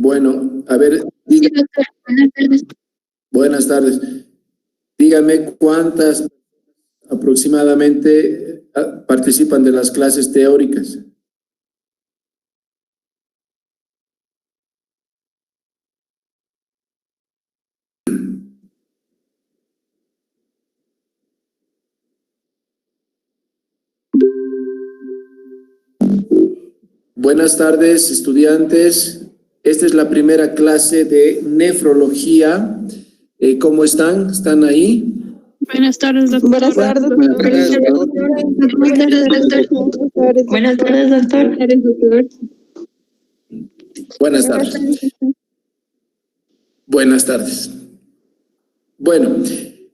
Bueno, a ver, Sí, doctor. Buenas tardes. buenas tardes. Dígame cuántas aproximadamente participan de las clases teóricas. Buenas tardes, estudiantes. Esta es la primera clase de nefrología. ¿Cómo están? ¿Están ahí? Buenas tardes, doctor. Buenas tardes, Buenas tardes, doctor. Buenas tardes, doctor. Buenas tardes. Buenas tardes. Bueno,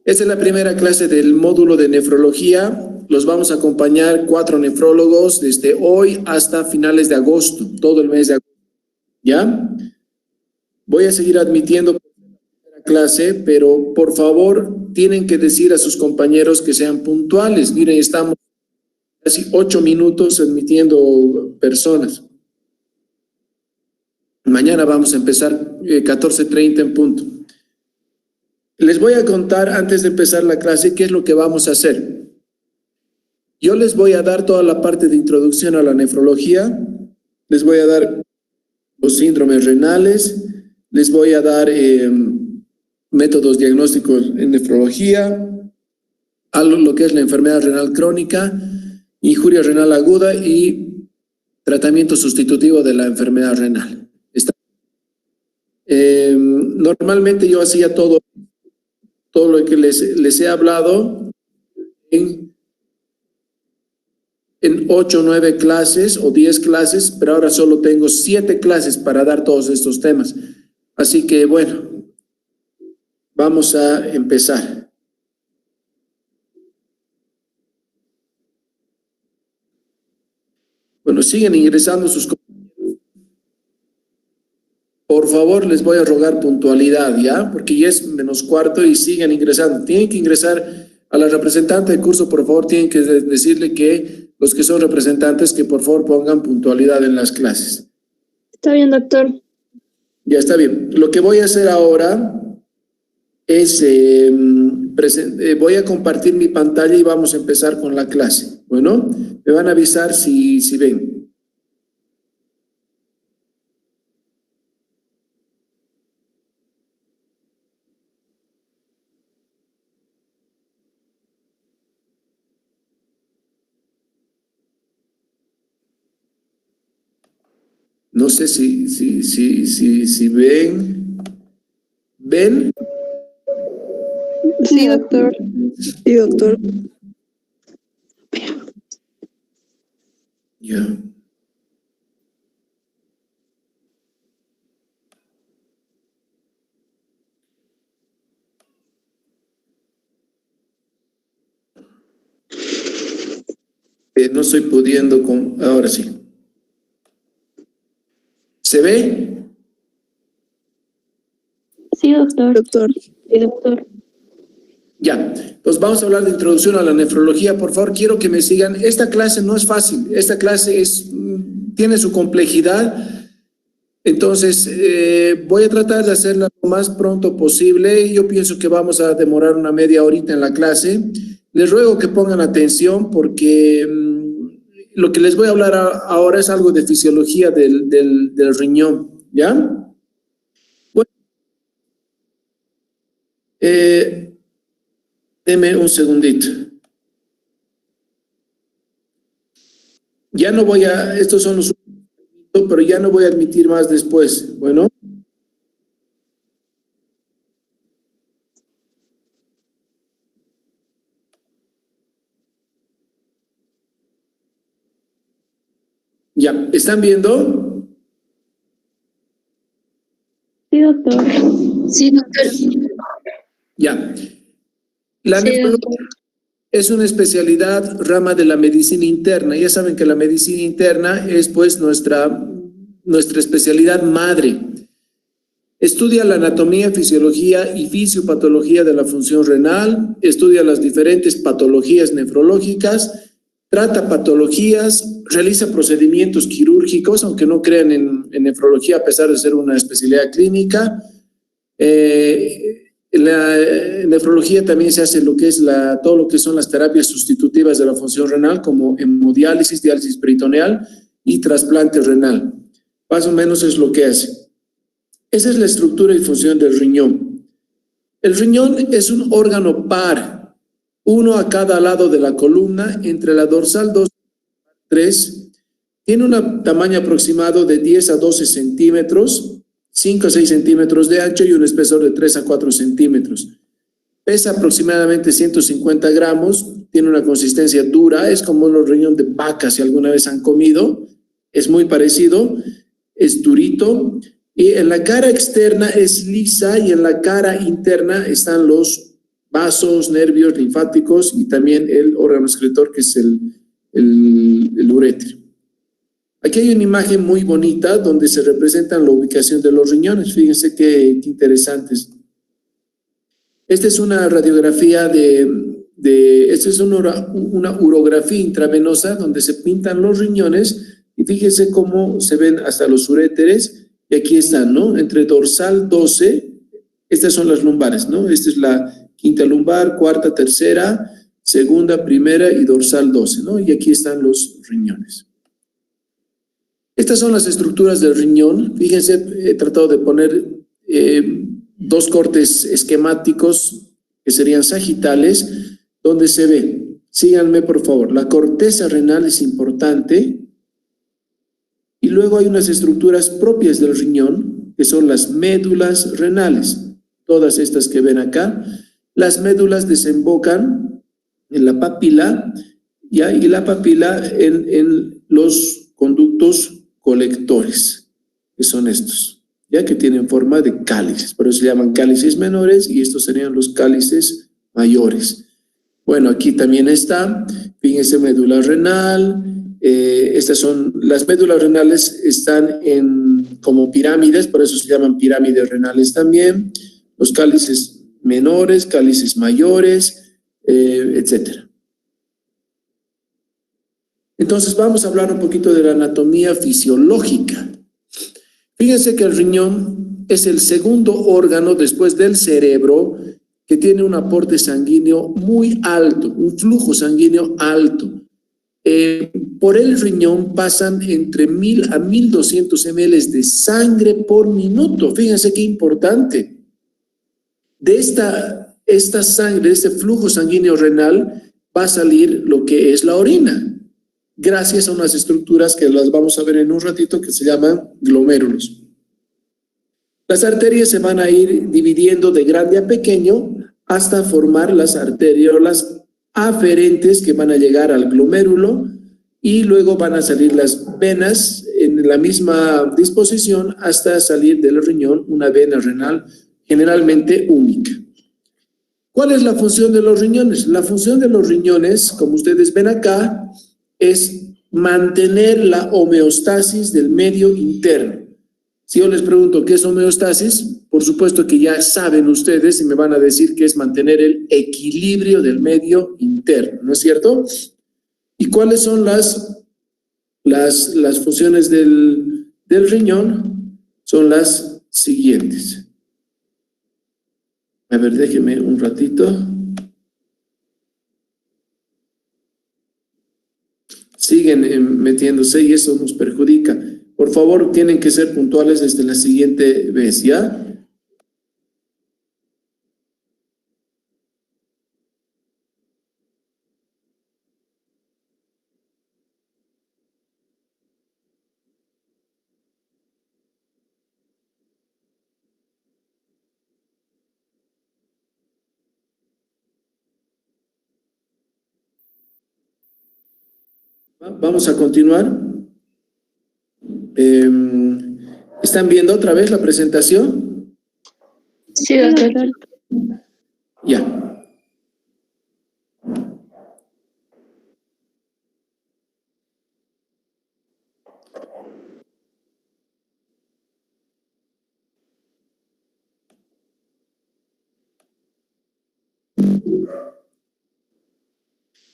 esta es la primera clase del módulo de nefrología. Los vamos a acompañar 4 nefrólogos desde hoy hasta finales de agosto, todo el mes de agosto. ¿Ya? Voy a seguir admitiendo la clase, pero por favor tienen que decir a sus compañeros que sean puntuales. Miren, estamos casi 8 minutos admitiendo personas. Mañana vamos a empezar 14:30 en punto. Les voy a contar antes de empezar la clase qué es lo que vamos a hacer. Yo les voy a dar toda la parte de introducción a la nefrología, les voy a dar los síndromes renales, les voy a dar métodos diagnósticos en nefrología, algo lo que es la enfermedad renal crónica, injuria renal aguda y tratamiento sustitutivo de la enfermedad renal. Normalmente yo hacía todo lo que les he hablado en 8 o 9 clases o 10 clases, pero ahora solo tengo 7 clases para dar todos estos temas. Así que, bueno, vamos a empezar. Bueno, siguen ingresando sus compañeros. Por favor, les voy a rogar puntualidad, ¿ya? Porque ya es -4 y siguen ingresando. Tienen que ingresar a la representante del curso, por favor, tienen que decirle que los que son representantes, que por favor pongan puntualidad en las clases. Está bien, doctor. Ya está bien. Lo que voy a hacer ahora es, voy a compartir mi pantalla y vamos a empezar con la clase. Bueno, me van a avisar si ven. No sé si ven. ¿Ven? Sí, doctor. Sí, doctor. Ya. No estoy pudiendo con... Ahora sí. ¿Se ve? Sí, doctor. Doctor. Sí, doctor. Ya, pues vamos a hablar de introducción a la nefrología. Por favor, quiero que me sigan. Esta clase no es fácil. Esta clase tiene su complejidad. Entonces, voy a tratar de hacerla lo más pronto posible. Yo pienso que vamos a demorar una media horita en la clase. Les ruego que pongan atención porque lo que les voy a hablar ahora es algo de fisiología del riñón, ¿ya? Bueno, deme un segundito. Ya no voy a, estos son los últimos, pero ya no voy a admitir más después. Bueno. Ya, ¿están viendo? Sí, doctor. Sí, doctor. Ya. La Sí, nefrología doctor. es una especialidad rama de la medicina interna. Ya saben que la medicina interna es pues nuestra especialidad madre. Estudia la anatomía, fisiología y fisiopatología de la función renal, estudia las diferentes patologías nefrológicas, trata patologías, realiza procedimientos quirúrgicos, aunque no crean en nefrología a pesar de ser una especialidad clínica. En la nefrología también se hace lo que es todo lo que son las terapias sustitutivas de la función renal, como hemodiálisis, diálisis peritoneal y trasplante renal. Más o menos es lo que hace. Esa es la estructura y función del riñón. El riñón es un órgano par, uno a cada lado de la columna, entre la dorsal 2 y 3. Tiene un tamaño aproximado de 10 a 12 centímetros, 5 a 6 centímetros de ancho y un espesor de 3 a 4 centímetros. Pesa aproximadamente 150 gramos, tiene una consistencia dura, es como los riñones de vaca, si alguna vez han comido, es muy parecido, es durito, y en la cara externa es lisa y en la cara interna están los vasos, nervios, linfáticos y también el órgano excretor que es el uréter. Aquí hay una imagen muy bonita donde se representan la ubicación de los riñones. Fíjense qué interesantes. Esta es una radiografía esta es una urografía intravenosa donde se pintan los riñones y fíjense cómo se ven hasta los uréteres. Y aquí están, ¿no? Entre dorsal 12, estas son las lumbares, ¿no? Esta es la quinta lumbar, cuarta, tercera, segunda, primera y dorsal 12, ¿no? Y aquí están los riñones. Estas son las estructuras del riñón. Fíjense, he tratado de poner dos cortes esquemáticos que serían sagitales, donde se ve, síganme por favor, la corteza renal es importante y luego hay unas estructuras propias del riñón, que son las médulas renales, todas estas que ven acá. Las médulas desembocan en la papila y la papila en los conductos colectores, que son estos, ya que tienen forma de cálices, por eso se llaman cálices menores y estos serían los cálices mayores. Bueno, aquí también está, fíjense, médula renal, estas son, las médulas renales están como pirámides, por eso se llaman pirámides renales también, los cálices menores, cálices mayores, etcétera. Entonces vamos a hablar un poquito de la anatomía fisiológica. Fíjense que el riñón es el segundo órgano después del cerebro que tiene un aporte sanguíneo muy alto, un flujo sanguíneo alto. Por el riñón pasan entre 1000 a 1200 ml de sangre por minuto. Fíjense qué importante. De esta sangre, de este flujo sanguíneo renal, va a salir lo que es la orina, gracias a unas estructuras que las vamos a ver en un ratito que se llaman glomérulos. Las arterias se van a ir dividiendo de grande a pequeño hasta formar las arteriolas aferentes que van a llegar al glomérulo y luego van a salir las venas en la misma disposición hasta salir del riñón una vena renal generalmente única. ¿Cuál es la función de los riñones? La función de los riñones, como ustedes ven acá, es mantener la homeostasis del medio interno. Si yo les pregunto qué es homeostasis, por supuesto que ya saben ustedes y me van a decir que es mantener el equilibrio del medio interno, ¿no es cierto? ¿Y cuáles son las funciones del riñón? Son las siguientes. A ver, déjenme un ratito. Siguen metiéndose y eso nos perjudica. Por favor, tienen que ser puntuales desde la siguiente vez, ¿ya? Vamos a continuar. ¿Están viendo otra vez la presentación? Sí, doctor. Ya.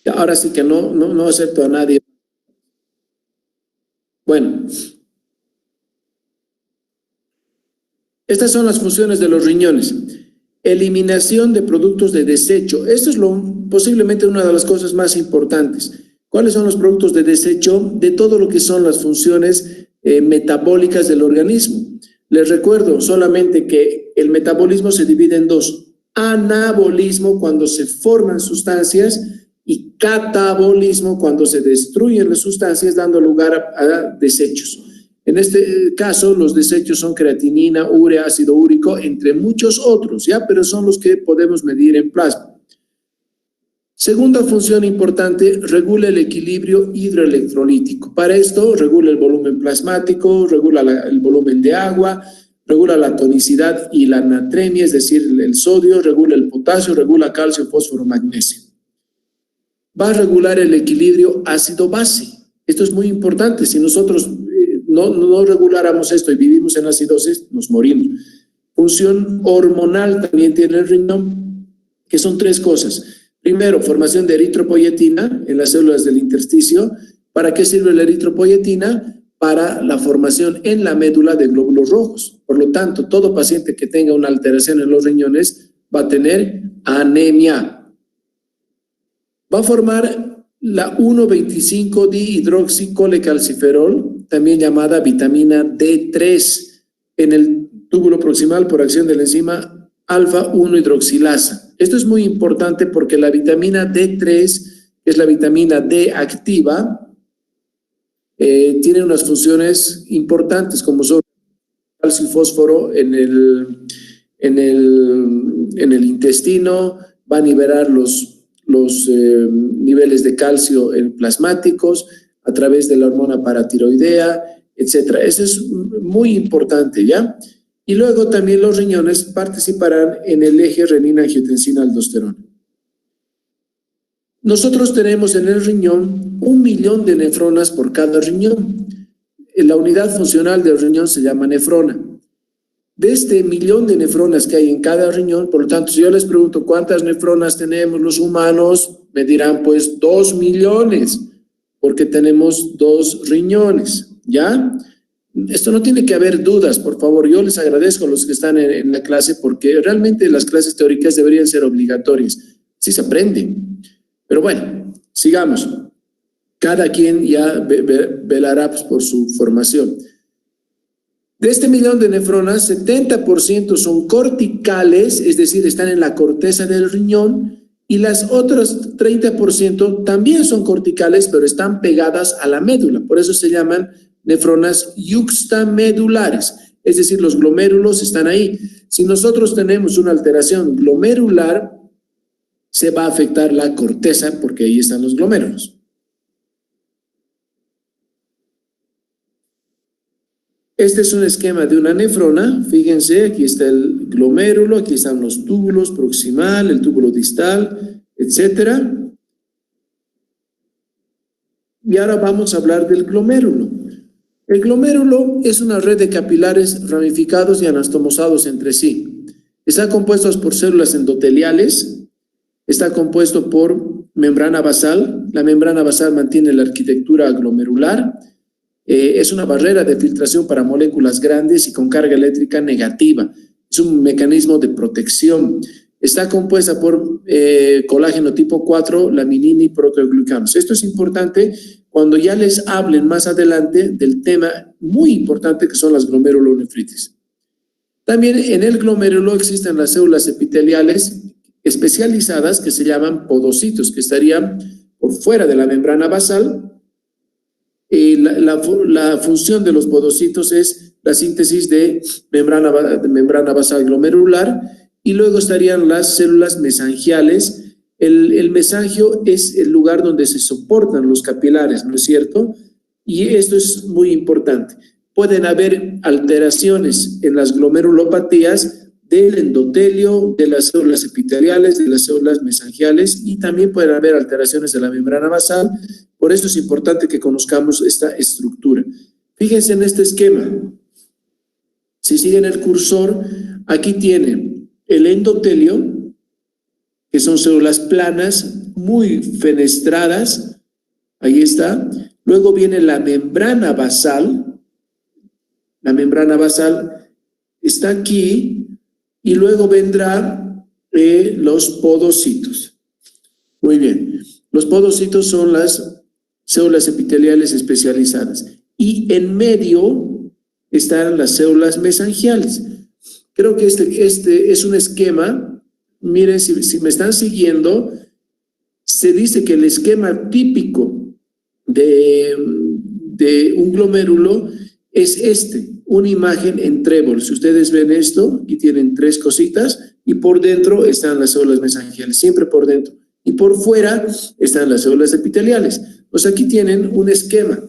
Ahora sí que no acepto a nadie. Bueno, estas son las funciones de los riñones. Eliminación de productos de desecho. Esto es posiblemente una de las cosas más importantes. ¿Cuáles son los productos de desecho? De todo lo que son las funciones metabólicas del organismo. Les recuerdo solamente que el metabolismo se divide en dos. Anabolismo, cuando se forman sustancias, y catabolismo, cuando se destruyen las sustancias, dando lugar a desechos. En este caso, los desechos son creatinina, urea, ácido úrico, entre muchos otros, ¿ya? Pero son los que podemos medir en plasma. Segunda función importante, regula el equilibrio hidroelectrolítico. Para esto, regula el volumen plasmático, regula el volumen de agua, regula la tonicidad y la natremia, es decir, el sodio, regula el potasio, regula calcio, fósforo, magnesio. Va a regular el equilibrio ácido-base. Esto es muy importante. Si nosotros no reguláramos esto y vivimos en acidosis, nos morimos. Función hormonal también tiene el riñón, que son tres cosas. Primero, formación de eritropoyetina en las células del intersticio. ¿Para qué sirve la eritropoyetina? Para la formación en la médula de glóbulos rojos. Por lo tanto, todo paciente que tenga una alteración en los riñones va a tener anemia. Va a formar la 1,25-dihidroxicolecalciferol, también llamada vitamina D3, en el túbulo proximal por acción de la enzima alfa-1-hidroxilasa. Esto es muy importante porque la vitamina D3, que es la vitamina D activa, tiene unas funciones importantes como son calcio y fósforo en el intestino, va a liberar los niveles de calcio en plasmáticos a través de la hormona paratiroidea, etcétera. Eso es muy importante, ¿ya? Y luego también los riñones participarán en el eje renina-angiotensina-aldosterona. Nosotros tenemos en el riñón 1 millón de nefronas por cada riñón. La unidad funcional del riñón se llama nefrona. De este 1 millón de nefronas que hay en cada riñón, por lo tanto, si yo les pregunto cuántas nefronas tenemos los humanos, me dirán pues 2 millones, porque tenemos 2 riñones, ¿ya? Esto no tiene que haber dudas, por favor. Yo les agradezco a los que están en la clase, porque realmente las clases teóricas deberían ser obligatorias. Sí se aprenden. Pero bueno, sigamos. Cada quien ya velará pues, por su formación. De este 1 millón de nefronas, 70% son corticales, es decir, están en la corteza del riñón, y las otras 30% también son corticales, pero están pegadas a la médula. Por eso se llaman nefronas yuxtamedulares, es decir, los glomérulos están ahí. Si nosotros tenemos una alteración glomerular, se va a afectar la corteza porque ahí están los glomérulos. Este es un esquema de una nefrona. Fíjense, aquí está el glomérulo, aquí están los túbulos proximal, el túbulo distal, etcétera. Y ahora vamos a hablar del glomérulo. El glomérulo es una red de capilares ramificados y anastomosados entre sí. Está compuesto por células endoteliales, está compuesto por membrana basal. La membrana basal mantiene la arquitectura glomerular. Es una barrera de filtración para moléculas grandes y con carga eléctrica negativa. Es un mecanismo de protección. Está compuesta por colágeno tipo 4, laminina y proteoglucanos. Esto es importante cuando ya les hablen más adelante del tema muy importante que son las glomerulonefritis. También en el glomérulo existen las células epiteliales especializadas que se llaman podocitos, que estarían por fuera de la membrana basal. La función de los podocitos es la síntesis de membrana basal glomerular, y luego estarían las células mesangiales. El mesangio es el lugar donde se soportan los capilares, ¿no es cierto? Y esto es muy importante. Pueden haber alteraciones en las glomerulopatías del endotelio, de las células epiteliales, de las células mesangiales, y también pueden haber alteraciones de la membrana basal. Por eso es importante que conozcamos esta estructura. Fíjense en este esquema. Si siguen el cursor, aquí tienen el endotelio, que son células planas, muy fenestradas. Ahí está. Luego viene la membrana basal. La membrana basal está aquí y luego vendrá los podocitos. Muy bien. Los podocitos son las células epiteliales especializadas. Y en medio están las células mesangiales. Creo que este es un esquema. Miren, si me están siguiendo, se dice que el esquema típico de un glomérulo es una imagen en trébol. Si ustedes ven esto, aquí tienen 3 cositas y por dentro están las células mesangiales, siempre por dentro. Y por fuera están las células epiteliales. Pues aquí tienen un esquema.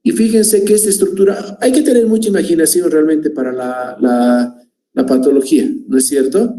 Y fíjense que esta estructura, hay que tener mucha imaginación realmente para la patología, ¿no es cierto?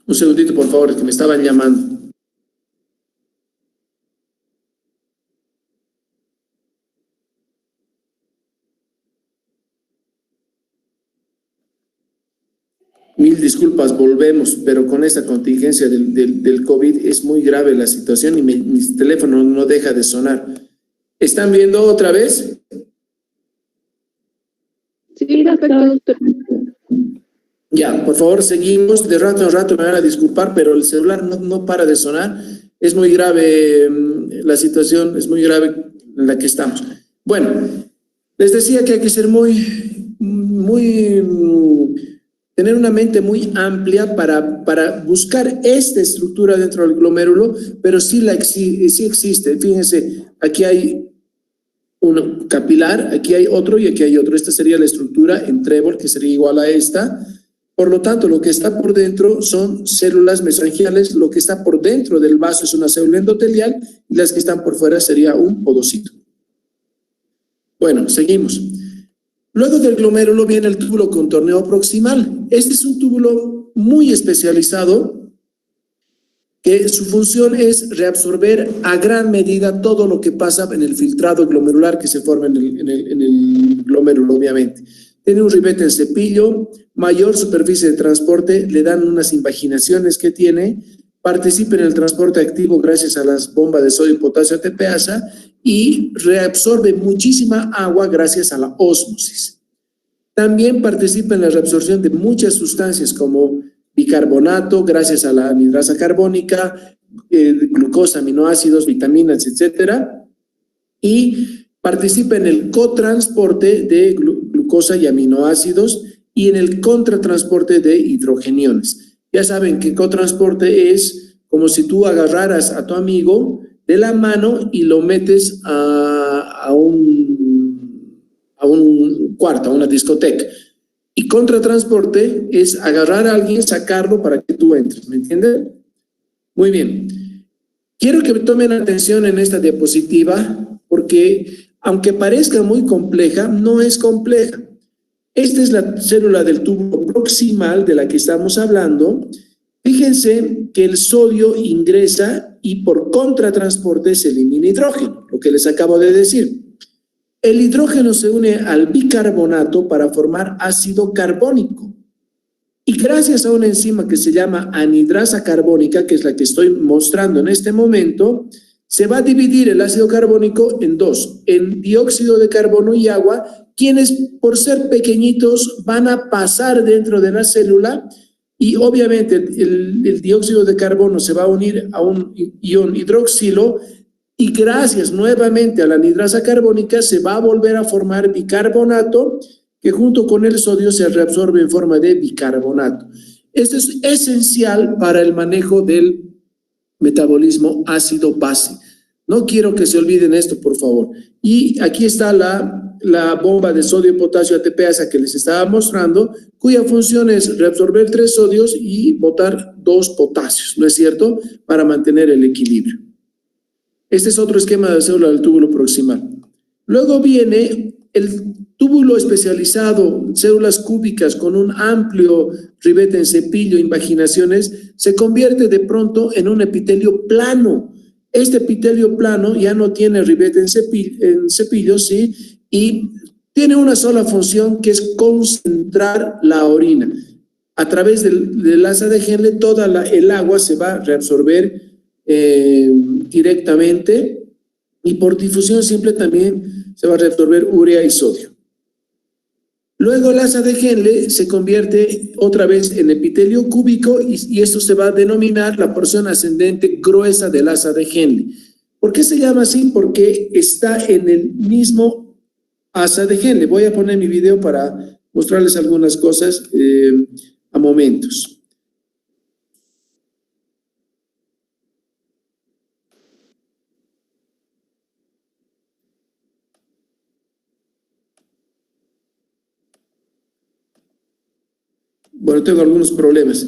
Un segundito, por favor, que me estaban llamando. Mil disculpas, volvemos, pero con esta contingencia del COVID es muy grave la situación y mi teléfono no deja de sonar. ¿Están viendo otra vez? Sí, doctor. Ya, por favor, seguimos. De rato en rato me van a disculpar, pero el celular no para de sonar. Es muy grave la situación, es muy grave en la que estamos. Bueno, les decía que hay que ser tener una mente muy amplia para buscar esta estructura dentro del glomérulo, pero sí existe. Fíjense, aquí hay uno capilar, aquí hay otro y aquí hay otro. Esta sería la estructura en trébol, que sería igual a esta. Por lo tanto, lo que está por dentro son células mesangiales, lo que está por dentro del vaso es una célula endotelial y las que están por fuera sería un podocito. Bueno, seguimos. Luego del glomérulo viene el túbulo contorneo proximal. Este es un túbulo muy especializado que su función es reabsorber a gran medida todo lo que pasa en el filtrado glomerular que se forma en el glomérulo, obviamente. Tiene un ribete en cepillo, mayor superficie de transporte, le dan unas invaginaciones que tiene, participa en el transporte activo gracias a las bombas de sodio y potasio ATPasa y reabsorbe muchísima agua gracias a la ósmosis. También participa en la reabsorción de muchas sustancias como bicarbonato, gracias a la anhidrasa carbónica, glucosa, aminoácidos, vitaminas, etcétera, y participa en el cotransporte de glucosa y aminoácidos y en el contratransporte de hidrogeniones. Ya saben que cotransporte es como si tú agarraras a tu amigo de la mano y lo metes a un cuarto, a una discoteca. Y contratransporte es agarrar a alguien, sacarlo para que tú entres, ¿me entienden? Muy bien. Quiero que me tomen atención en esta diapositiva porque aunque parezca muy compleja, no es compleja. Esta es la célula del tubo proximal de la que estamos hablando. Fíjense que el sodio ingresa y por contratransporte se elimina hidrógeno, lo que les acabo de decir. El hidrógeno se une al bicarbonato para formar ácido carbónico. Y gracias a una enzima que se llama anhidrasa carbónica, que es la que estoy mostrando en este momento, se va a dividir el ácido carbónico en dos, en dióxido de carbono y agua, quienes por ser pequeñitos van a pasar dentro de la célula y obviamente el dióxido de carbono se va a unir a un ion hidroxilo y gracias nuevamente a la anhidrasa carbónica se va a volver a formar bicarbonato que junto con el sodio se reabsorbe en forma de bicarbonato. Esto es esencial para el manejo del metabolismo ácido-base. No quiero que se olviden esto, por favor. Y aquí está la bomba de sodio, potasio, ATPasa que les estaba mostrando, cuya función es reabsorber 3 sodios y botar 2 potasios, ¿no es cierto? Para mantener el equilibrio. Este es otro esquema de célula del túbulo proximal. Luego viene el túbulo especializado, células cúbicas con un amplio ribete en cepillo, invaginaciones, se convierte de pronto en un epitelio plano. Este epitelio plano ya no tiene ribete en cepillo, ¿sí? Y tiene una sola función, que es concentrar la orina. A través del asa de Henle, toda el agua se va a reabsorber directamente, y por difusión simple también se va a reabsorber urea y sodio. Luego el asa de Henle se convierte otra vez en epitelio cúbico y esto se va a denominar la porción ascendente gruesa del asa de Henle. ¿Por qué se llama así? Porque está en el mismo asa de Henle. Voy a poner mi video para mostrarles algunas cosas a momentos. Bueno, tengo algunos problemas.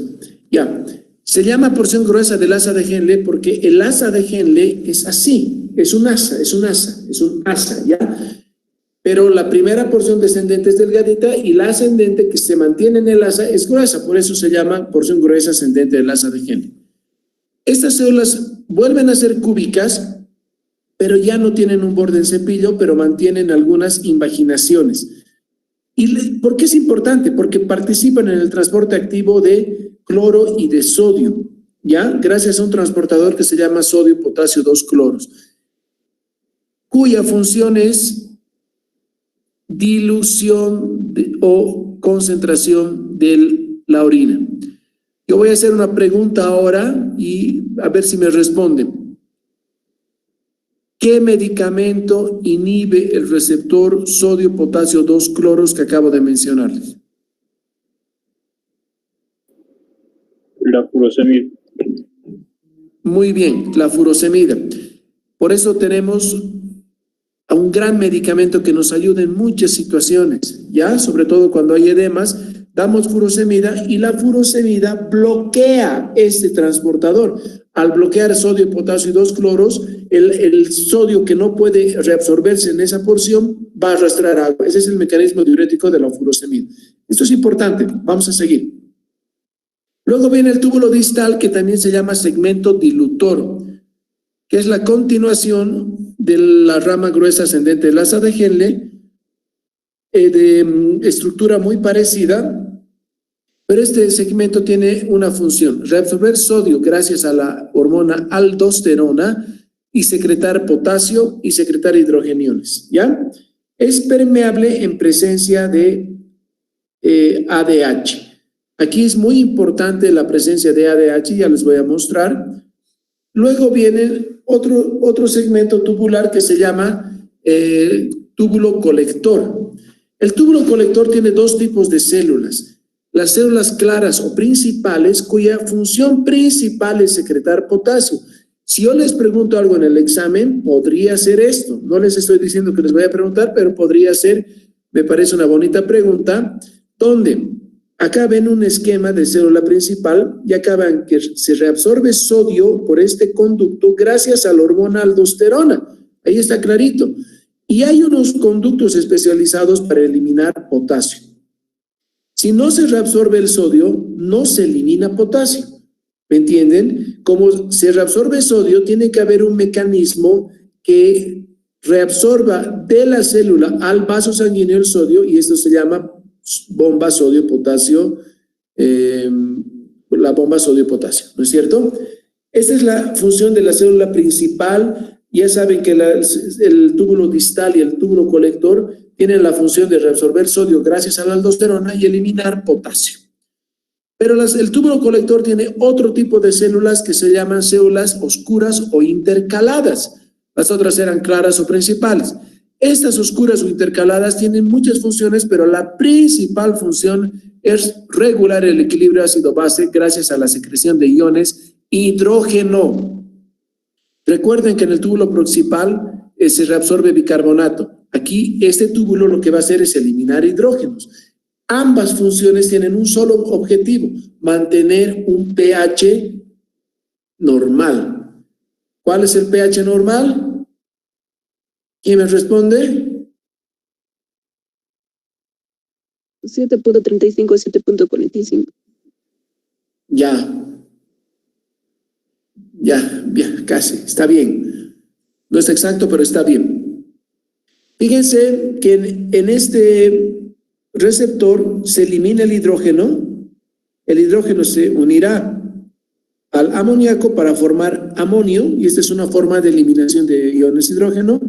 Ya, se llama porción gruesa del asa de Henle porque el asa de Henle es así, es un asa, ¿ya? Pero la primera porción descendente es delgadita y la ascendente que se mantiene en el asa es gruesa, por eso se llama porción gruesa ascendente del asa de Henle. Estas células vuelven a ser cúbicas, pero ya no tienen un borde en cepillo, pero mantienen algunas invaginaciones. ¿Y por qué es importante? Porque participan en el transporte activo de cloro y de sodio, ¿ya? Gracias a un transportador que se llama sodio, potasio, 2 cloros, cuya función es dilución o concentración de la orina. Yo voy a hacer una pregunta ahora y a ver si me responden. ¿Qué medicamento inhibe el receptor sodio, potasio, 2 cloros que acabo de mencionarles? La furosemida. Muy bien, la furosemida. Por eso tenemos a un gran medicamento que nos ayuda en muchas situaciones, ¿ya? Sobre todo cuando hay edemas, damos furosemida y la furosemida bloquea este transportador. Al bloquear sodio, potasio y 2 cloros, el sodio que no puede reabsorberse en esa porción va a arrastrar agua. Ese es el mecanismo diurético de la furosemida. Esto es importante, vamos a seguir. Luego viene el túbulo distal, que también se llama segmento dilutor, que es la continuación de la rama gruesa ascendente del asa de Henle, de estructura muy parecida, pero este segmento tiene una función: reabsorber sodio gracias a la hormona aldosterona y secretar potasio y secretar hidrogeniones, ¿ya? Es permeable en presencia de ADH. Aquí es muy importante la presencia de ADH, ya les voy a mostrar. Luego viene otro segmento tubular que se llama túbulo colector. El túbulo colector tiene 2 tipos de células. Las células claras o principales, cuya función principal es secretar potasio. Si yo les pregunto algo en el examen, podría ser esto. No les estoy diciendo que les voy a preguntar, pero podría ser, me parece una bonita pregunta, donde acá ven un esquema de célula principal y acá ven que se reabsorbe sodio por este conducto gracias a la hormona aldosterona. Ahí está clarito. Y hay unos conductos especializados para eliminar potasio. Si no se reabsorbe el sodio, no se elimina potasio. ¿Me entienden? Como se reabsorbe sodio, tiene que haber un mecanismo que reabsorba de la célula al vaso sanguíneo el sodio, y esto se llama bomba sodio-potasio, la bomba sodio-potasio, ¿no es cierto? Esta es la función de la célula principal. Ya saben que el túbulo distal y el túbulo colector tienen la función de reabsorber sodio gracias a la aldosterona y eliminar potasio. Pero el túbulo colector tiene otro tipo de células que se llaman células oscuras o intercaladas. Las otras eran claras o principales. Estas oscuras o intercaladas tienen muchas funciones, pero la principal función es regular el equilibrio ácido-base gracias a la secreción de iones hidrógeno. recuerden que en el túbulo proximal se reabsorbe bicarbonato. Aquí este túbulo lo que va a hacer es eliminar hidrógenos. Ambas funciones tienen un solo objetivo, mantener un pH normal. ¿Cuál es el pH normal? ¿Quién me responde? 7.35 a 7.45. Ya, casi, está bien. No es exacto, pero está bien. Fíjense que en este receptor se elimina el hidrógeno se unirá al amoníaco para formar amonio, y esta es una forma de eliminación de iones hidrógeno.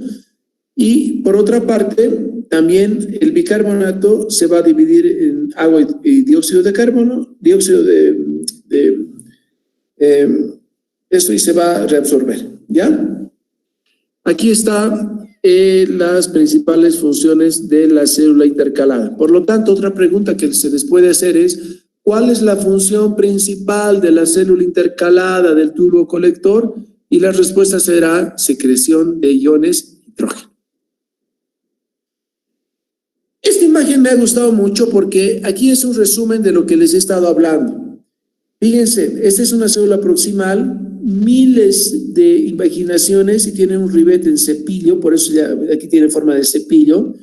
Y por otra parte, también el bicarbonato se va a dividir en agua y dióxido de carbono, esto, y se va a reabsorber, ¿ya? Aquí están las principales funciones de la célula intercalada. Por lo tanto, otra pregunta que se les puede hacer es, ¿cuál es la función principal de la célula intercalada del tubo colector? Y la respuesta será secreción de iones hidrógeno. Esta imagen me ha gustado mucho porque aquí es un resumen de lo que les he estado hablando. Fíjense, esta es una célula proximal, miles de invaginaciones y tiene un ribete en cepillo, por eso ya aquí tiene forma de cepillo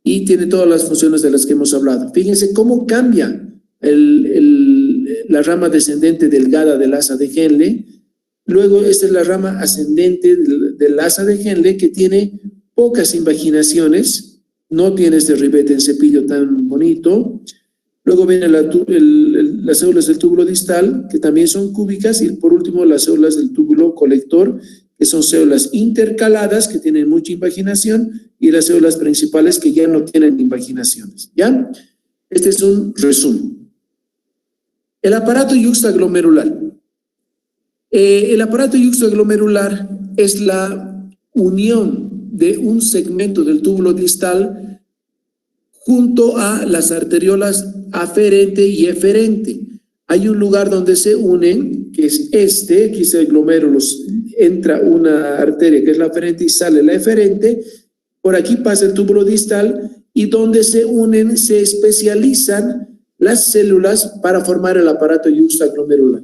y tiene todas las funciones de las que hemos hablado. Fíjense cómo cambia la rama descendente delgada del asa de Henle. Luego esta es la rama ascendente del asa de Henle, que tiene pocas invaginaciones, no tiene este ribete en cepillo tan bonito. Luego vienen las células del túbulo distal, que también son cúbicas, y por último las células del túbulo colector, que son células intercaladas, que tienen mucha invaginación, y las células principales que ya no tienen invaginaciones, ¿ya? Este es un resumen. El aparato yuxtaglomerular. El aparato yuxtaglomerular es la unión de un segmento del túbulo distal junto a las arteriolas aferente y eferente. Hay un lugar donde se unen, que es aquí se glomérulos, entra una arteria que es la aferente y sale la eferente, por aquí pasa el túbulo distal, y donde se unen se especializan las células para formar el aparato yuxtaglomerular.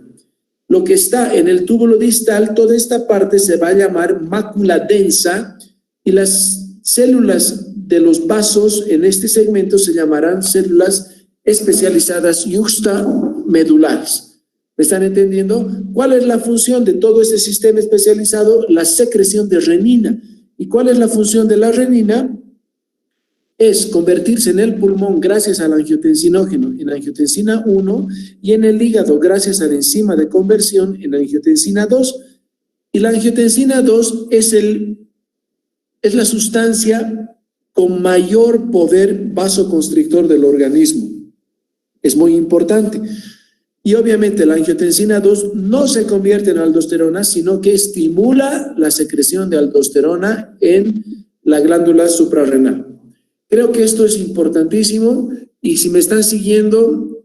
Lo que está en el túbulo distal, toda esta parte se va a llamar mácula densa, y las células de los vasos en este segmento se llamarán células especializadas yuxtamedulares. ¿Me están entendiendo? ¿Cuál es la función de todo este sistema especializado? La secreción de renina. ¿Y cuál es la función de la renina? Es convertirse en el pulmón gracias al angiotensinógeno en angiotensina 1 y en el hígado gracias a la enzima de conversión en angiotensina 2. Y la angiotensina 2 es la sustancia con mayor poder vasoconstrictor del organismo. Es muy importante. Y obviamente la angiotensina 2 no se convierte en aldosterona, sino que estimula la secreción de aldosterona en la glándula suprarrenal. Creo que esto es importantísimo, y si me están siguiendo,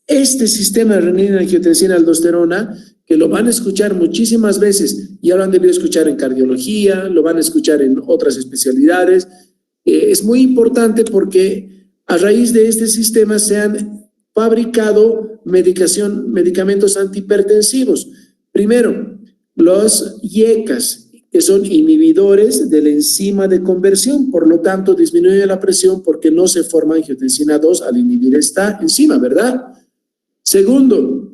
este sistema de renina, angiotensina, aldosterona, que lo van a escuchar muchísimas veces, ya lo han debido escuchar en cardiología, lo van a escuchar en otras especialidades, es muy importante porque a raíz de este sistema se han fabricado medicamentos antihipertensivos. Primero, los IECAS, que son inhibidores de la enzima de conversión, por lo tanto disminuye la presión porque no se forma angiotensina 2 al inhibir esta enzima, ¿verdad? Segundo,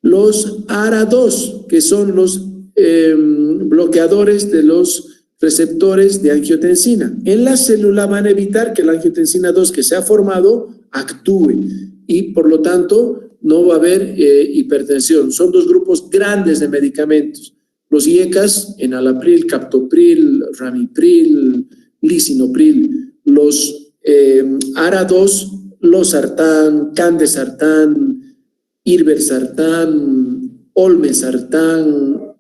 los ARA2, que son los bloqueadores de los receptores de angiotensina. En la célula van a evitar que la angiotensina 2 que se ha formado actúe y por lo tanto no va a haber hipertensión. Son dos grupos grandes de medicamentos. Los IECAS, enalapril, captopril, ramipril, lisinopril. Los ARA2, losartán, candesartán, irbesartán, olmesartán,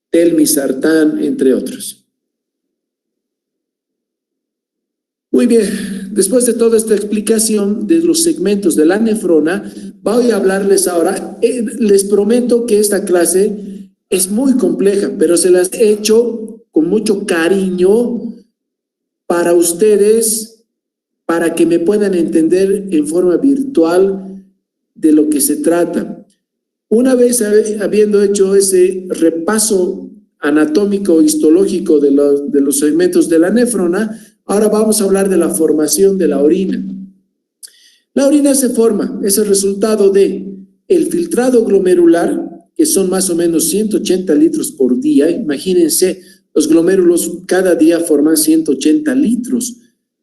telmisartán, entre otros. Muy bien, después de toda esta explicación de los segmentos de la nefrona, voy a hablarles ahora. Les prometo que esta clase Es muy compleja, pero se las he hecho con mucho cariño para ustedes, para que me puedan entender en forma virtual de lo que se trata. Una vez habiendo hecho ese repaso anatómico histológico de los segmentos de la néfrona, ahora vamos a hablar de la formación de la orina. La orina se forma, es el resultado de el filtrado glomerular, que son más o menos 180 litros por día. Imagínense, los glomérulos cada día forman 180 litros,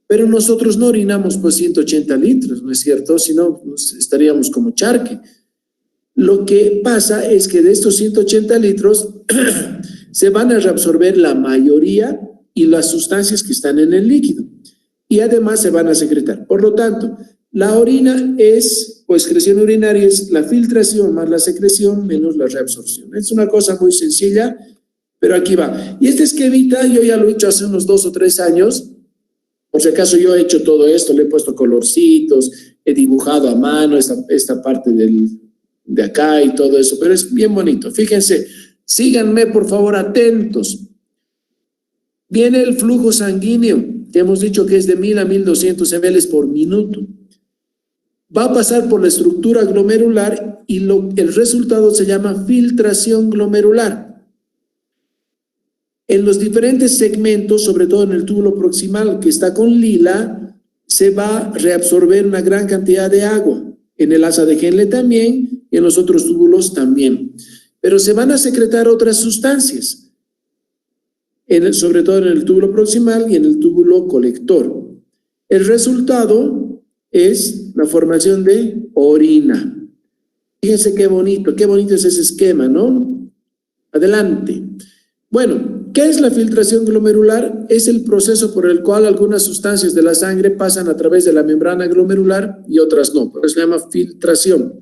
pero nosotros no orinamos pues 180 litros, ¿no es cierto? Si no, estaríamos como charque. Lo que pasa es que de estos 180 litros se van a reabsorber la mayoría y las sustancias que están en el líquido, y además se van a secretar. Por lo tanto, la orina es, o excreción urinaria es la filtración más la secreción menos la reabsorción. Es una cosa muy sencilla, pero aquí va. Y este esquemita yo ya lo he hecho hace unos 2 o 3 años. Por si acaso yo he hecho todo esto, le he puesto colorcitos, he dibujado a mano esta parte de acá y todo eso, pero es bien bonito. Fíjense, síganme por favor atentos. Viene el flujo sanguíneo, que hemos dicho que es de 1000 a 1200 ml por minuto. Va a pasar por la estructura glomerular y el resultado se llama filtración glomerular. En los diferentes segmentos, sobre todo en el túbulo proximal que está con lila, se va a reabsorber una gran cantidad de agua. En el asa de Henle también y en los otros túbulos también. Pero se van a secretar otras sustancias, sobre todo en el túbulo proximal y en el túbulo colector. El resultado es la formación de orina. Fíjense qué bonito es ese esquema, ¿no? Adelante. Bueno, ¿qué es la filtración glomerular? Es el proceso por el cual algunas sustancias de la sangre pasan a través de la membrana glomerular y otras no. Por eso se llama filtración.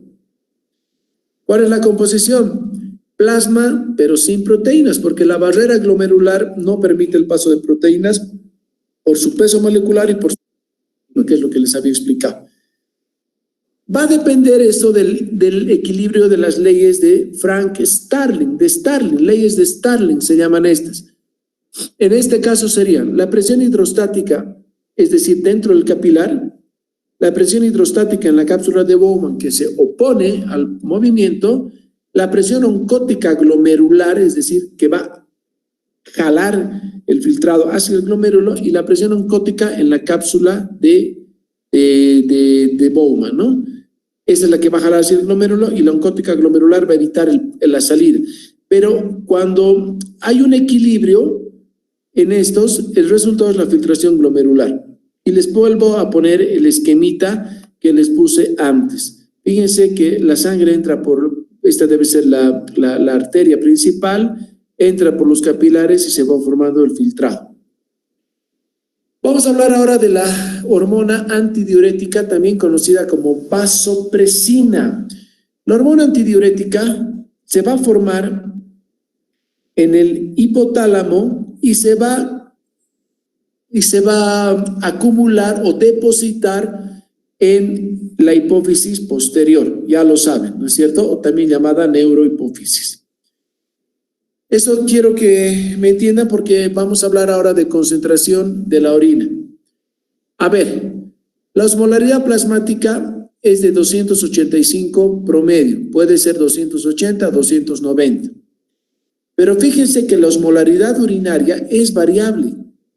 ¿Cuál es la composición? Plasma, pero sin proteínas, porque la barrera glomerular no permite el paso de proteínas por su peso molecular y por lo que es lo que les había explicado. Va a depender eso del equilibrio de las leyes de Frank-Starling, leyes de Starling se llaman estas. En este caso serían la presión hidrostática, es decir, dentro del capilar, la presión hidrostática en la cápsula de Bowman que se opone al movimiento, la presión oncótica glomerular, es decir, que va a jalar el filtrado hacia el glomérulo, y la presión oncótica en la cápsula de Bowman, ¿no? Esa es la que va a jalar hacia el glomérulo y la oncótica glomerular va a evitar la salida. Pero cuando hay un equilibrio en estos, el resultado es la filtración glomerular. Y les vuelvo a poner el esquemita que les puse antes. Fíjense que la sangre entra por, esta debe ser la arteria principal, entra por los capilares y se va formando el filtrado. Vamos a hablar ahora de la hormona antidiurética, también conocida como vasopresina. La hormona antidiurética se va a formar en el hipotálamo y se va a acumular o depositar en la hipófisis posterior, ya lo saben, ¿no es cierto? O también llamada neurohipófisis. Eso quiero que me entiendan porque vamos a hablar ahora de concentración de la orina. A ver, la osmolaridad plasmática es de 285 promedio, puede ser 280, 290. Pero fíjense que la osmolaridad urinaria es variable,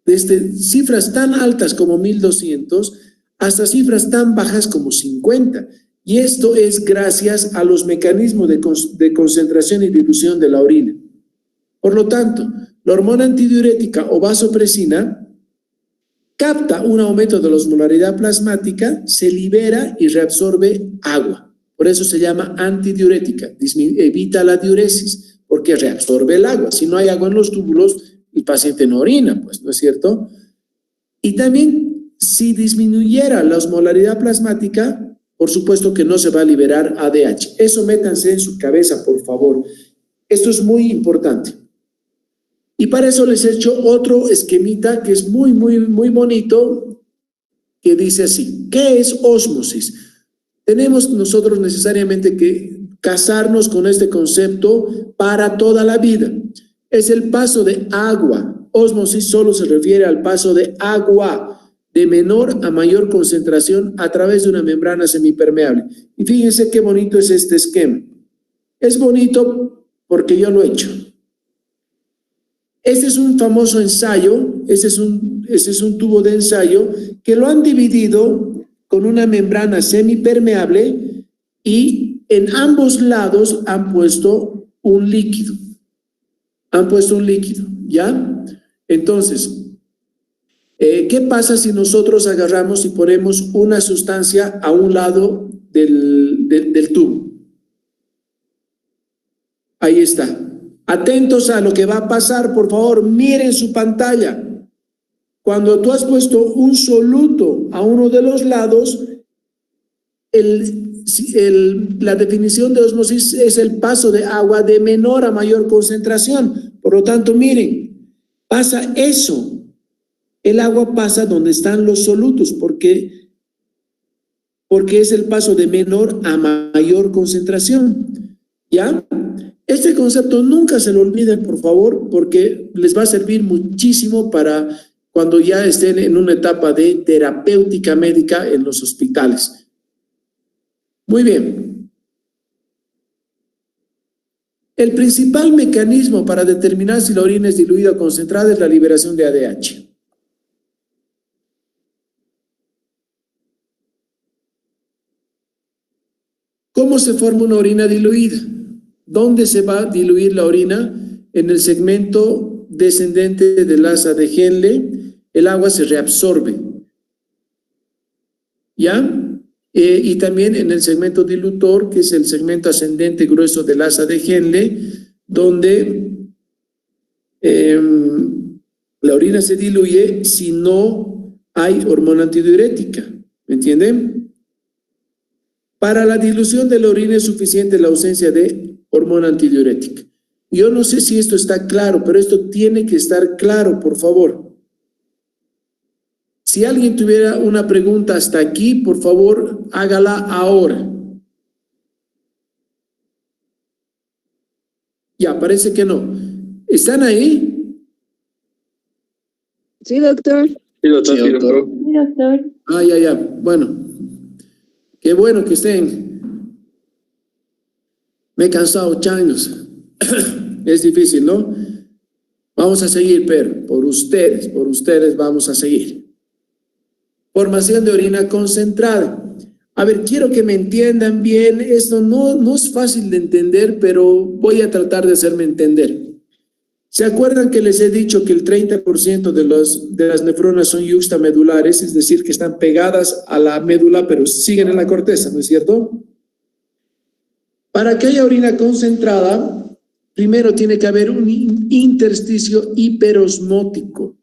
desde cifras tan altas como 1200 hasta cifras tan bajas como 50. Y esto es gracias a los mecanismos de concentración y dilución de la orina. Por lo tanto, la hormona antidiurética o vasopresina capta un aumento de la osmolaridad plasmática, se libera y reabsorbe agua. Por eso se llama antidiurética, evita la diuresis, porque reabsorbe el agua. Si no hay agua en los túbulos, el paciente no orina, pues, ¿no es cierto? Y también, si disminuyera la osmolaridad plasmática, por supuesto que no se va a liberar ADH. Eso métanse en su cabeza, por favor. Esto es muy importante. Y para eso les he hecho otro esquemita que es muy, muy, muy bonito, que dice así: ¿qué es ósmosis? Tenemos nosotros necesariamente que casarnos con este concepto para toda la vida. Es el paso de agua. Ósmosis solo se refiere al paso de agua de menor a mayor concentración a través de una membrana semipermeable. Y fíjense qué bonito es este esquema. Es bonito porque yo lo he hecho. Este es un famoso ensayo, este es un tubo de ensayo que lo han dividido con una membrana semipermeable y en ambos lados han puesto un líquido. ¿Ya? Entonces, ¿qué pasa si nosotros agarramos y ponemos una sustancia a un lado del tubo? Ahí está. Atentos a lo que va a pasar, por favor, miren su pantalla. Cuando tú has puesto un soluto a uno de los lados, la definición de ósmosis es el paso de agua de menor a mayor concentración. Por lo tanto, miren, pasa eso. El agua pasa donde están los solutos, porque es el paso de menor a mayor concentración. ¿Ya? Este concepto nunca se lo olviden, por favor, porque les va a servir muchísimo para cuando ya estén en una etapa de terapéutica médica en los hospitales. Muy bien. El principal mecanismo para determinar si la orina es diluida o concentrada es la liberación de ADH. ¿Cómo se forma una orina diluida? ¿Dónde se va a diluir la orina? En el segmento descendente del asa de Henle, el agua se reabsorbe. ¿Ya? Y también en el segmento dilutor, que es el segmento ascendente grueso del asa de Henle, donde la orina se diluye si no hay hormona antidiurética. ¿Me entienden? Para la dilución de la orina es suficiente la ausencia de hormona antidiurética. Yo no sé si esto está claro, pero esto tiene que estar claro, por favor. Si alguien tuviera una pregunta hasta aquí, por favor, hágala ahora. Ya, parece que no. ¿Están ahí? Sí, doctor. Sí, doctor. Sí, doctor. Sí, doctor. Ya. Bueno. Qué bueno que estén. Me he cansado, changos. Es difícil, ¿no? Vamos a seguir, pero por ustedes vamos a seguir. Formación de orina concentrada. A ver, quiero que me entiendan bien. Esto no es fácil de entender, pero voy a tratar de hacerme entender. ¿Se acuerdan que les he dicho que el 30% de las nefronas son yuxtamedulares, es decir, que están pegadas a la médula, pero siguen en la corteza, ¿no es cierto? Para que haya orina concentrada, primero tiene que haber un intersticio hiperosmótico.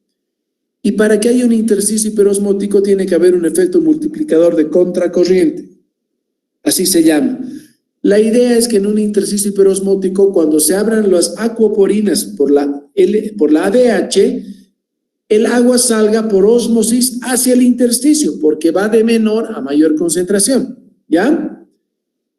Y para que haya un intersticio hiperosmótico, tiene que haber un efecto multiplicador de contracorriente. Así se llama. La idea es que en un intersticio hiperosmótico, cuando se abran las acuoporinas por la ADH, el agua salga por ósmosis hacia el intersticio, porque va de menor a mayor concentración. ¿Ya?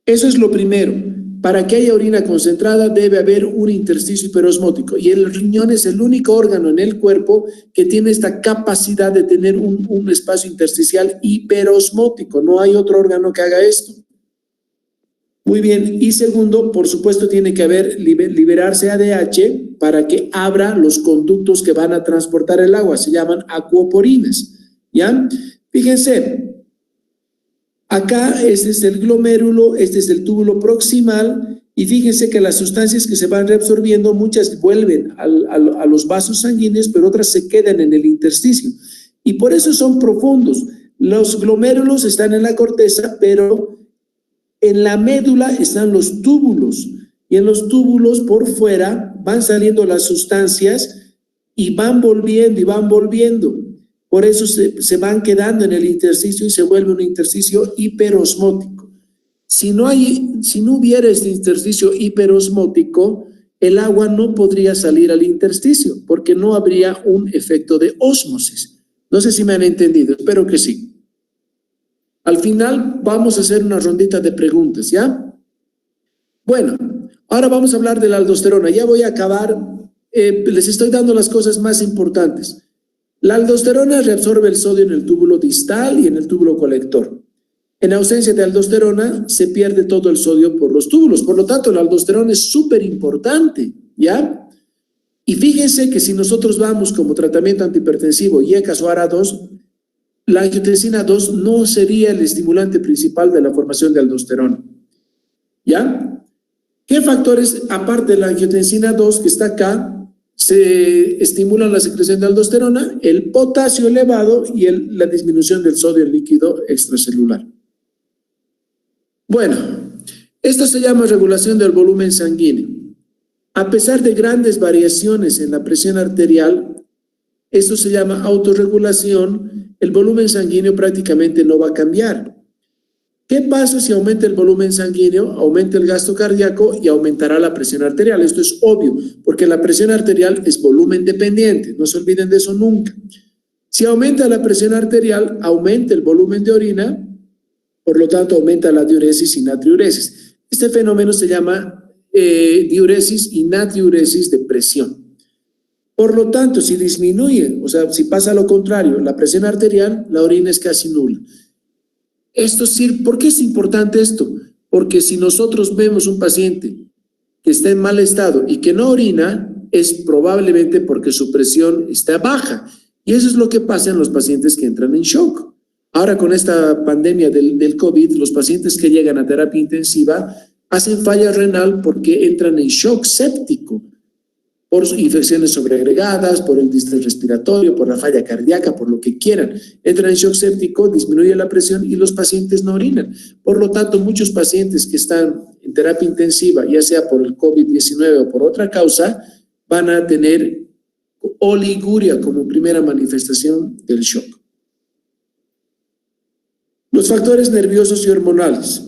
Eso es lo primero. Para que haya orina concentrada debe haber un intersticio hiperosmótico. Y el riñón es el único órgano en el cuerpo que tiene esta capacidad de tener un espacio intersticial hiperosmótico. No hay otro órgano que haga esto. Muy bien, y segundo, por supuesto, tiene que haber liberarse ADH para que abra los conductos que van a transportar el agua, se llaman acuoporinas, ¿ya? Fíjense, acá este es el glomérulo, este es el túbulo proximal, y fíjense que las sustancias que se van reabsorbiendo, muchas vuelven a los vasos sanguíneos, pero otras se quedan en el intersticio, y por eso son profundos. Los glomérulos están en la corteza, pero en la médula están los túbulos y en los túbulos por fuera van saliendo las sustancias y van volviendo. Por eso se van quedando en el intersticio y se vuelve un intersticio hiperosmótico. Si no hubiera este intersticio hiperosmótico, el agua no podría salir al intersticio porque no habría un efecto de ósmosis. No sé si me han entendido, espero que sí. Al final vamos a hacer una rondita de preguntas, ¿ya? Bueno, ahora vamos a hablar de la aldosterona. Ya voy a acabar. Les estoy dando las cosas más importantes. La aldosterona reabsorbe el sodio en el túbulo distal y en el túbulo colector. En ausencia de aldosterona, se pierde todo el sodio por los túbulos. Por lo tanto, la aldosterona es súper importante, ¿ya? Y fíjense que si nosotros vamos como tratamiento antihipertensivo IECAS o ARA2, la angiotensina 2 no sería el estimulante principal de la formación de aldosterona, ¿ya? ¿Qué factores, aparte de la angiotensina 2 que está acá, se estimulan la secreción de aldosterona? El potasio elevado y la disminución del sodio en líquido extracelular. Bueno, esto se llama regulación del volumen sanguíneo. A pesar de grandes variaciones en la presión arterial, esto se llama autorregulación, el volumen sanguíneo prácticamente no va a cambiar. ¿Qué pasa si aumenta el volumen sanguíneo? Aumenta el gasto cardíaco y aumentará la presión arterial. Esto es obvio, porque la presión arterial es volumen dependiente, no se olviden de eso nunca. Si aumenta la presión arterial, aumenta el volumen de orina, por lo tanto aumenta la diuresis y natriuresis. Este fenómeno se llama diuresis y natriuresis de presión. Por lo tanto, si disminuye, o sea, si pasa lo contrario, la presión arterial, la orina es casi nula. ¿Por qué es importante esto? Porque si nosotros vemos un paciente que está en mal estado y que no orina, es probablemente porque su presión está baja. Y eso es lo que pasa en los pacientes que entran en shock. Ahora, con esta pandemia del COVID, los pacientes que llegan a terapia intensiva hacen falla renal porque entran en shock séptico por infecciones sobreagregadas, por el distrés respiratorio, por la falla cardíaca, por lo que quieran. Entran en shock séptico, disminuye la presión y los pacientes no orinan. Por lo tanto, muchos pacientes que están en terapia intensiva, ya sea por el COVID-19 o por otra causa, van a tener oliguria como primera manifestación del shock. Los factores nerviosos y hormonales.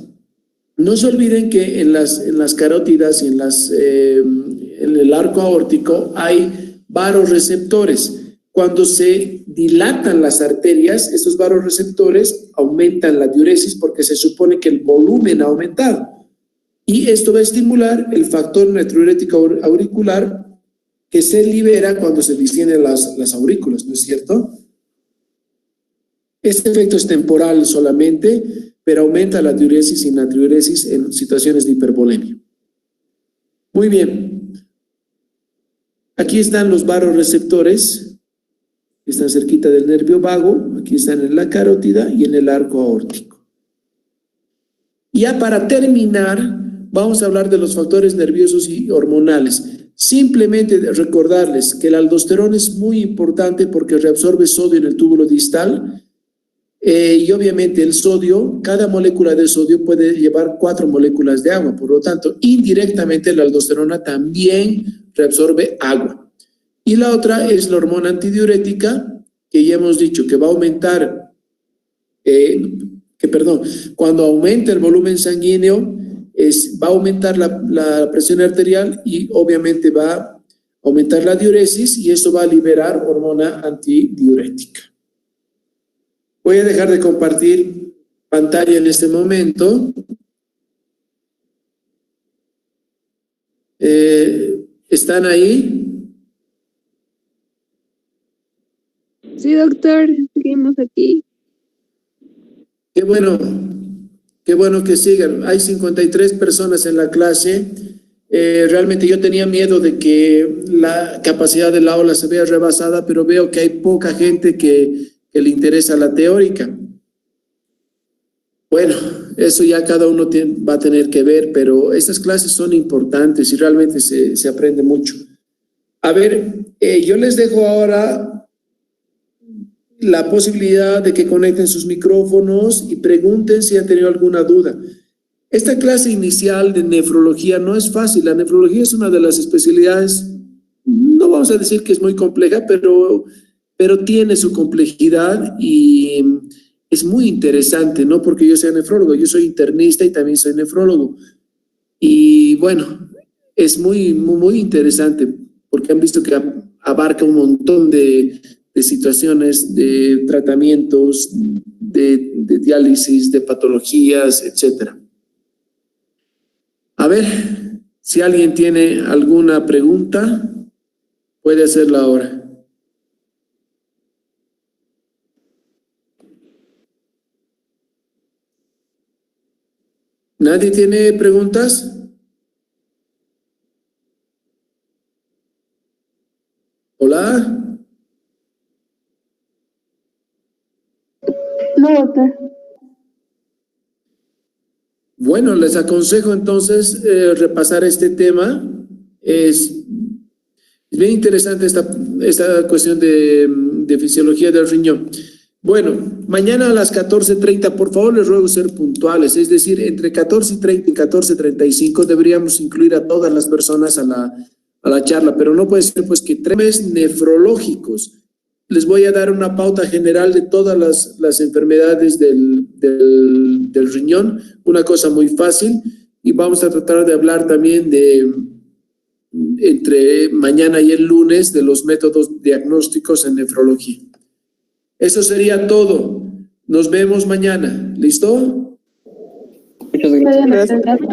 No se olviden que en las carótidas y en el arco aórtico hay vasoreceptores. Cuando se dilatan las arterias, estos vasoreceptores aumentan la diuresis porque se supone que el volumen ha aumentado. Y esto va a estimular el factor natriurético auricular que se libera cuando se distienden las aurículas, ¿no es cierto? Este efecto es temporal solamente, pero aumenta la diuresis y natriuresis en situaciones de hipervolemia. Muy bien. Aquí están los vasoreceptores, que están cerquita del nervio vago, aquí están en la carótida y en el arco aórtico. Ya para terminar, vamos a hablar de los factores nerviosos y hormonales. Simplemente recordarles que la aldosterona es muy importante porque reabsorbe sodio en el túbulo distal. Y obviamente el sodio, cada molécula de sodio puede llevar 4 moléculas de agua, por lo tanto, indirectamente la aldosterona también reabsorbe agua. Y la otra es la hormona antidiurética, que ya hemos dicho que va a aumentar, cuando aumenta el volumen sanguíneo, va a aumentar la presión arterial y obviamente va a aumentar la diuresis y eso va a liberar hormona antidiurética. Voy a dejar de compartir pantalla en este momento. ¿Están ahí? Sí, doctor, seguimos aquí. Qué bueno que sigan. Hay 53 personas en la clase. Realmente yo tenía miedo de que la capacidad del aula se vea rebasada, pero veo que hay poca gente que le interesa la teórica. Bueno, eso ya cada uno va a tener que ver, pero estas clases son importantes y realmente se aprende mucho. A ver, yo les dejo ahora la posibilidad de que conecten sus micrófonos y pregunten si han tenido alguna duda. Esta clase inicial de nefrología no es fácil. La nefrología es una de las especialidades, no vamos a decir que es muy compleja, pero tiene su complejidad y es muy interesante, no porque yo sea nefrólogo, yo soy internista y también soy nefrólogo. Y bueno, es muy, muy, muy interesante porque han visto que abarca un montón de situaciones, de tratamientos, de diálisis, de patologías, etc. A ver, si alguien tiene alguna pregunta, puede hacerla ahora. ¿Nadie tiene preguntas? ¿Hola? No, doctor. Bueno, les aconsejo entonces repasar este tema. Es bien interesante esta cuestión de fisiología del riñón. Bueno, mañana a las 14:30, por favor, les ruego ser puntuales, es decir, entre 14:30 y 14:35 deberíamos incluir a todas las personas a la charla, pero no puede ser pues que temas nefrológicos. Les voy a dar una pauta general de todas las enfermedades del riñón, una cosa muy fácil, y vamos a tratar de hablar también entre mañana y el lunes de los métodos diagnósticos en nefrología. Eso sería todo. Nos vemos mañana. ¿Listo? Muchas gracias. Gracias.